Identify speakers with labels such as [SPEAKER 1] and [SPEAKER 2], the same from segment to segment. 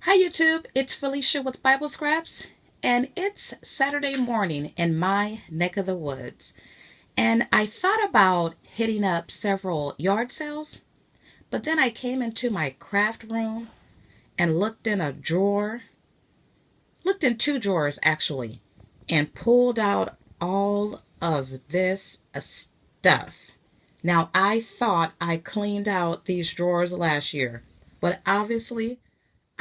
[SPEAKER 1] Hi YouTube, it's Felicia with Bible Scraps, and it's Saturday morning in my neck of the woods. And I thought about hitting up several yard sales, but then I came into my craft room and looked in two drawers actually, and pulled out all of this stuff. Now, I thought I cleaned out these drawers last year, but obviously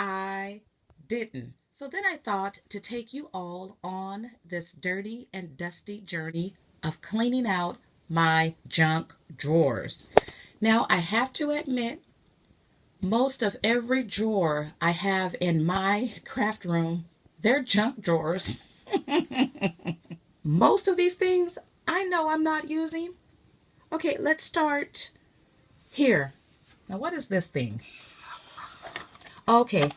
[SPEAKER 1] I didn't. So then I thought to take you all on this dirty and dusty journey of cleaning out my junk drawers. Now, I have to admit, most of every drawer I have in my craft room, they're junk drawers. Most of these things I know I'm not using. Okay, let's start here. Now, what is this thing? Okay,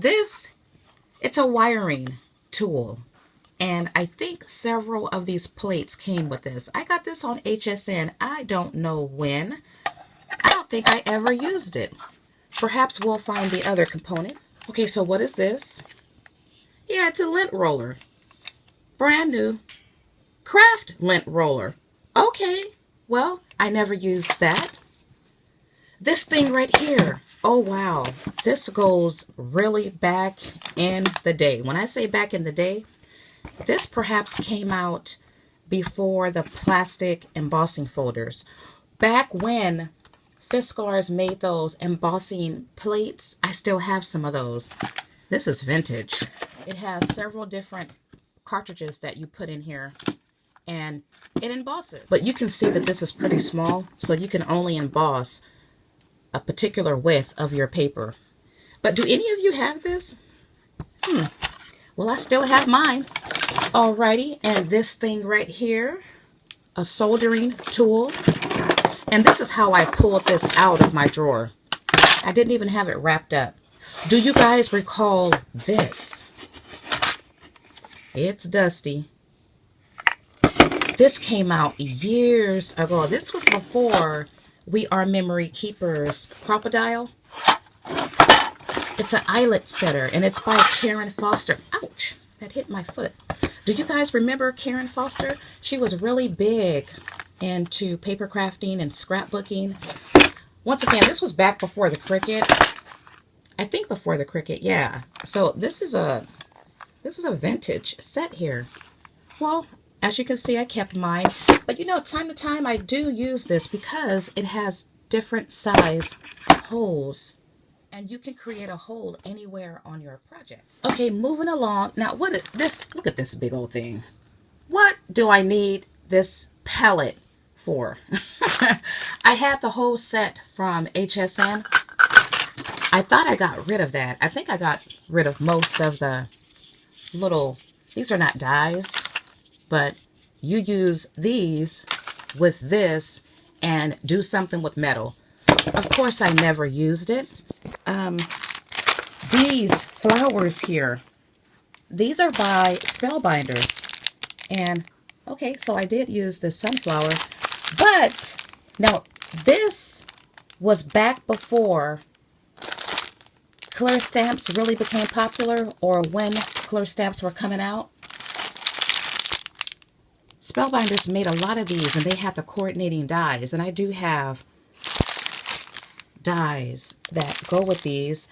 [SPEAKER 1] this it's a wiring tool. And I think several of these plates came with this. I got this on HSN. I don't know when. I don't think I ever used it. Perhaps we'll find the other components. Okay, so what is this? Yeah, it's a lint roller. Brand new. Craft lint roller. Okay, well, I never used that. This thing right here. Oh, wow. This goes really back in the day. When I say back in the day, this perhaps came out before the plastic embossing folders. Back when Fiskars made those embossing plates, I still have some of those. This is vintage. It has several different cartridges that you put in here and it embosses. But you can see that this is pretty small, so you can only emboss a particular width of your paper. But do any of you have this? Well, I still have mine. Alrighty, and this thing right here, a soldering tool. And this is how I pulled this out of my drawer. I didn't even have it wrapped up. Do you guys recall this? It's dusty. This came out years ago. This was before We Are Memory Keepers Crocodile. It's an eyelet setter, and it's by Karen Foster. Ouch, that hit my foot. Do you guys remember Karen Foster? She was really big into paper crafting and scrapbooking. Once again, this was back before the Cricut. I think before the Cricut, yeah. So this is a vintage set here. Well, as you can see, I kept mine. But you know, time to time I do use this because it has different size holes. And you can create a hole anywhere on your project. Okay, moving along. Now, what is this? Look at this big old thing. What do I need this palette for? I had the whole set from HSN. I thought I got rid of that. I think I got rid of most of the little, these are not dies, but you use these with this and do something with metal. Of course, I never used it. These flowers here, these are by Spellbinders. And, okay, so I did use the sunflower. But, now, this was back before clear stamps really became popular, or when clear stamps were coming out. Spellbinders made a lot of these, and they had the coordinating dies. And I do have dies that go with these.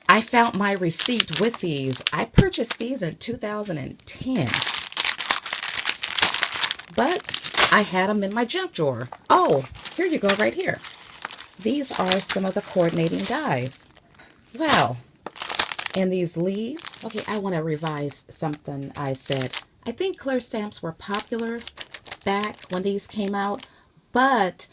[SPEAKER 1] I found my receipt with these. I purchased these in 2010. But I had them in my junk drawer. Oh, here you go right here. These are some of the coordinating dies. Wow. And these leaves. Okay, I want to revise something I said. I think clear stamps were popular back when these came out. But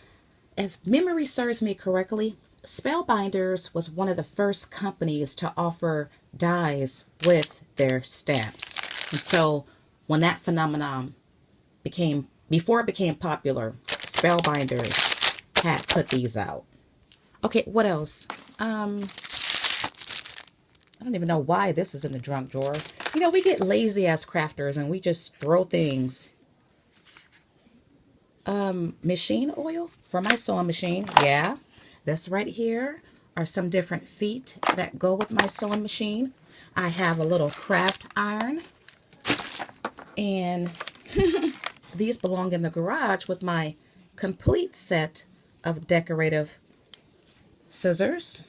[SPEAKER 1] if memory serves me correctly, Spellbinders was one of the first companies to offer dies with their stamps. And so when that phenomenon before it became popular, Spellbinders had put these out. Okay, what else? I don't even know why this is in the junk drawer. You know, we get lazy as crafters and we just throw things. Machine oil for my sewing machine. Yeah. That's right here. are some different feet that go with my sewing machine. I have a little craft iron, and these belong in the garage with my complete set of decorative scissors,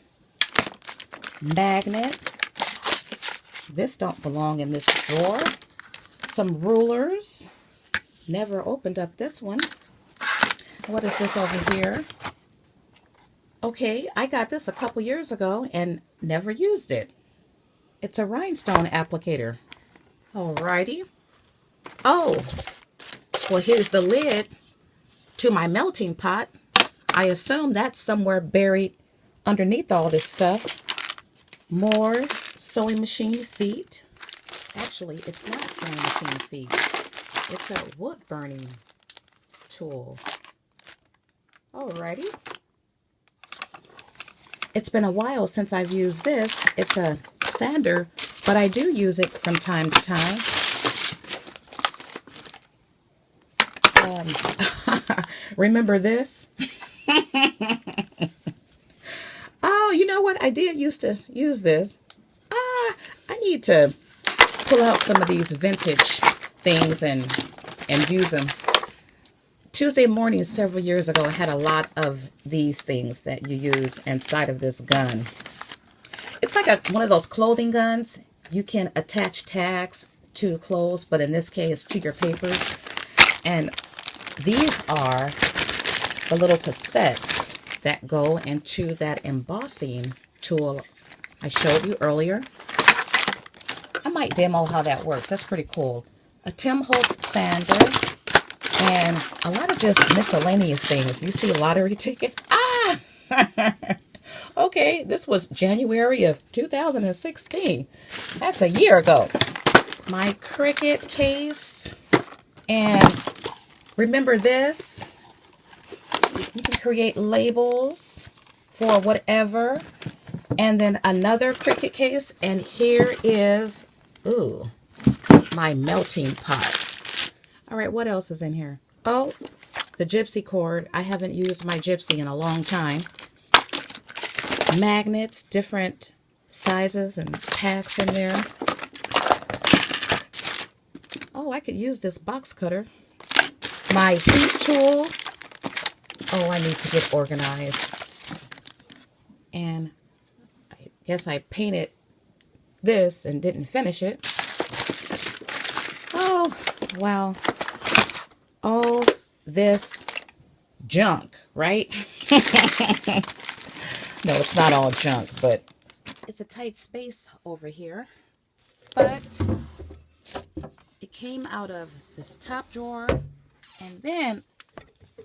[SPEAKER 1] magnet. This don't belong in this drawer. Some rulers. Never opened up this one. What is this over here? Okay, I got this a couple years ago and never used it. It's a rhinestone applicator. Alrighty. Oh, well, here's the lid to my melting pot. I assume that's somewhere buried underneath all this stuff. More sewing machine feet. Actually, it's not sewing machine feet. It's a wood burning tool. Alrighty. It's been a while since I've used this. It's a sander, but I do use it from time to time. Remember this? Oh, you know what? I did used to use this. I need to pull out some of these vintage things and use them. Tuesday mornings several years ago, I had a lot of these things that you use inside of this gun. It's like one of those clothing guns. You can attach tags to clothes, but in this case, to your papers. And these are the little cassettes that go into that embossing tool I showed you earlier. I might demo how that works. That's pretty cool. A Tim Holtz sander and a lot of just miscellaneous things. You see lottery tickets. Okay, this was January of 2016. That's a year ago. My Cricut case. And remember this? You can create labels for whatever. And then another Cricut case. And here is, ooh, my melting pot. All right, what else is in here? Oh, the gypsy cord. I haven't used my gypsy in a long time. Magnets, different sizes and packs in there. Oh, I could use this box cutter. My heat tool. Oh, I need to get organized. And I guess I painted this and didn't finish it. Oh, wow. All this junk, right? No, it's not all junk, but it's a tight space over here. But it came out of this top drawer and then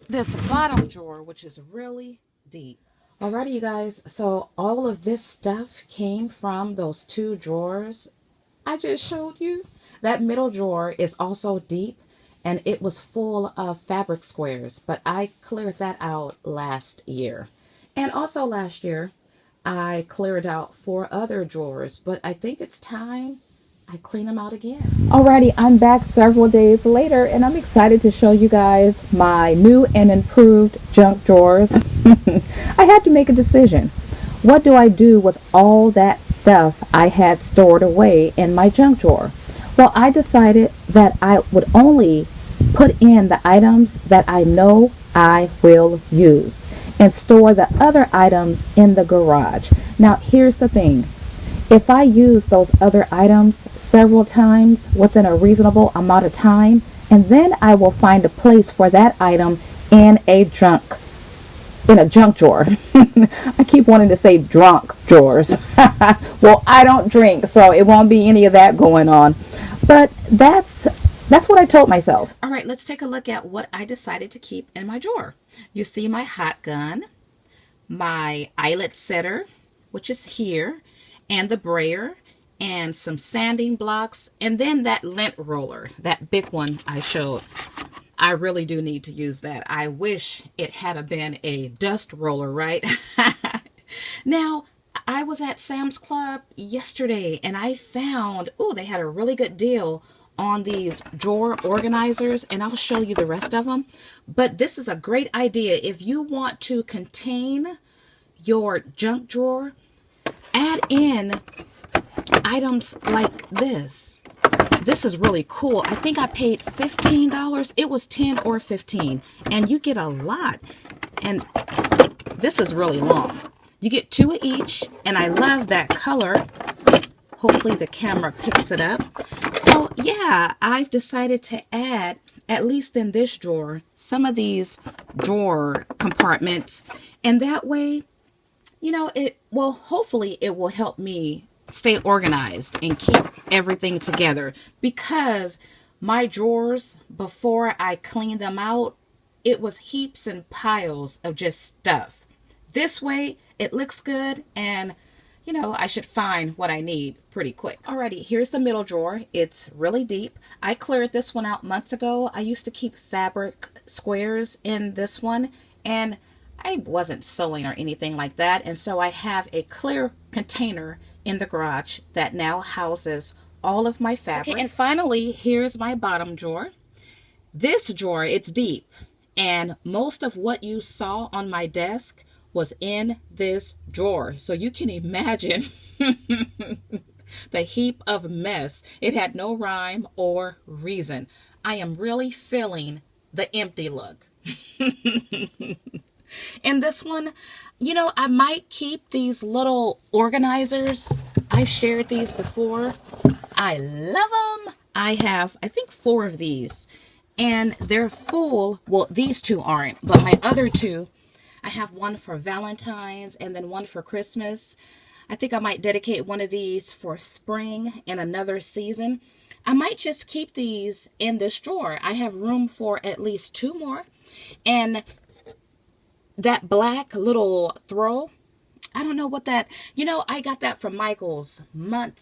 [SPEAKER 1] this bottom drawer, which is really deep. Alrighty, you guys. So all of this stuff came from those two drawers I just showed you. That middle drawer is also deep and it was full of fabric squares, but I cleared that out last year. And also last year, I cleared out 4 other drawers, but I think it's time I clean them out again.
[SPEAKER 2] Alrighty, I'm back several days later and I'm excited to show you guys my new and improved junk drawers. I had to make a decision. What do I do with all that stuff I had stored away in my junk drawer? Well, I decided that I would only put in the items that I know I will use and store the other items in the garage. Now, here's the thing. If I use those other items several times within a reasonable amount of time, and then I will find a place for that item in a junk drawer. I keep wanting to say drunk drawers. Well, I don't drink, so it won't be any of that going on. But that's what I told myself.
[SPEAKER 1] All right, let's take a look at what I decided to keep in my drawer. You see my hot gun, my eyelet setter, which is here, and the brayer, and some sanding blocks, and then that lint roller, that big one I showed. I really do need to use that. I wish it had been a dust roller, right? Now, I was at Sam's Club yesterday and I found, oh, they had a really good deal on these drawer organizers, and I'll show you the rest of them. But this is a great idea if you want to contain your junk drawer, add in items like this. This is really cool. I think I paid $15. It was 10 or 15, and you get a lot. And this is really long. You get 2 of each, and I love that color. Hopefully the camera picks it up. So yeah, I've decided to add, at least in this drawer, some of these drawer compartments, and that way, you know, hopefully it will help me stay organized and keep everything together, because my drawers, before I cleaned them out, it was heaps and piles of just stuff. This way it looks good, and you know, I should find what I need pretty quick. Alrighty, here's the middle drawer. It's really deep. I cleared this one out months ago. I used to keep fabric squares in this one, and I wasn't sewing or anything like that, and so I have a clear container in the garage that now houses all of my fabric. Okay, and finally, here's my bottom drawer. This drawer, it's deep, and most of what you saw on my desk was in this drawer. So you can imagine the heap of mess. It had no rhyme or reason. I am really feeling the empty look. And this one, you know, I might keep these little organizers. I've shared these before. I love them. I have, I think, 4 of these, and they're full. Well, these 2 aren't, but my other 2, I have one for Valentine's and then one for Christmas. I think I might dedicate one of these for spring and another season. I might just keep these in this drawer. I have room for at least 2 more. And that black little throw, I don't know what that, you know, I got that from Michael's a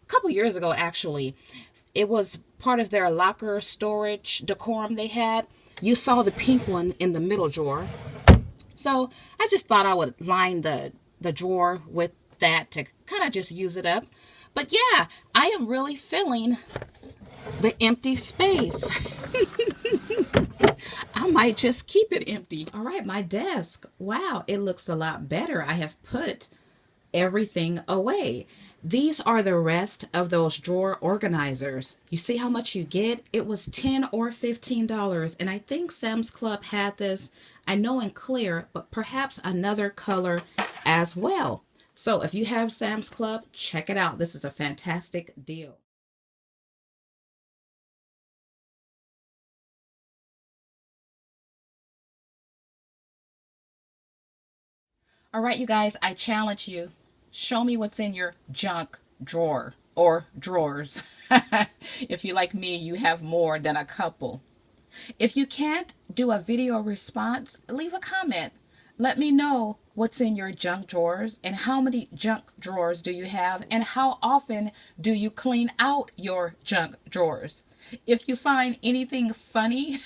[SPEAKER 1] couple years ago actually. It was part of their locker storage decorum they had. You saw the pink one in the middle drawer. So I just thought I would line the drawer with that to kind of just use it up. But yeah, I am really feeling the empty space. I might just keep it empty. All right, my desk. Wow, it looks a lot better. I have put everything away. These are the rest of those drawer organizers. You see how much you get? It was $10 or $15, and I think Sam's Club had this, I know in clear, but perhaps another color as well. So if you have Sam's Club, check it out. This is a fantastic deal. All right, you guys, I challenge you. Show me what's in your junk drawer or drawers. If you like me, you have more than a couple. If you can't do a video response, leave a comment. Let me know what's in your junk drawers and how many junk drawers do you have and how often do you clean out your junk drawers. If you find anything funny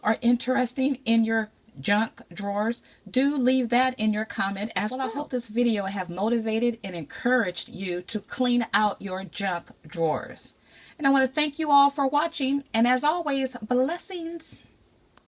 [SPEAKER 1] or interesting in your junk drawers, do leave that in your comment as well. I hope this video have motivated and encouraged you to clean out your junk drawers. And I want to thank you all for watching, and as always, blessings.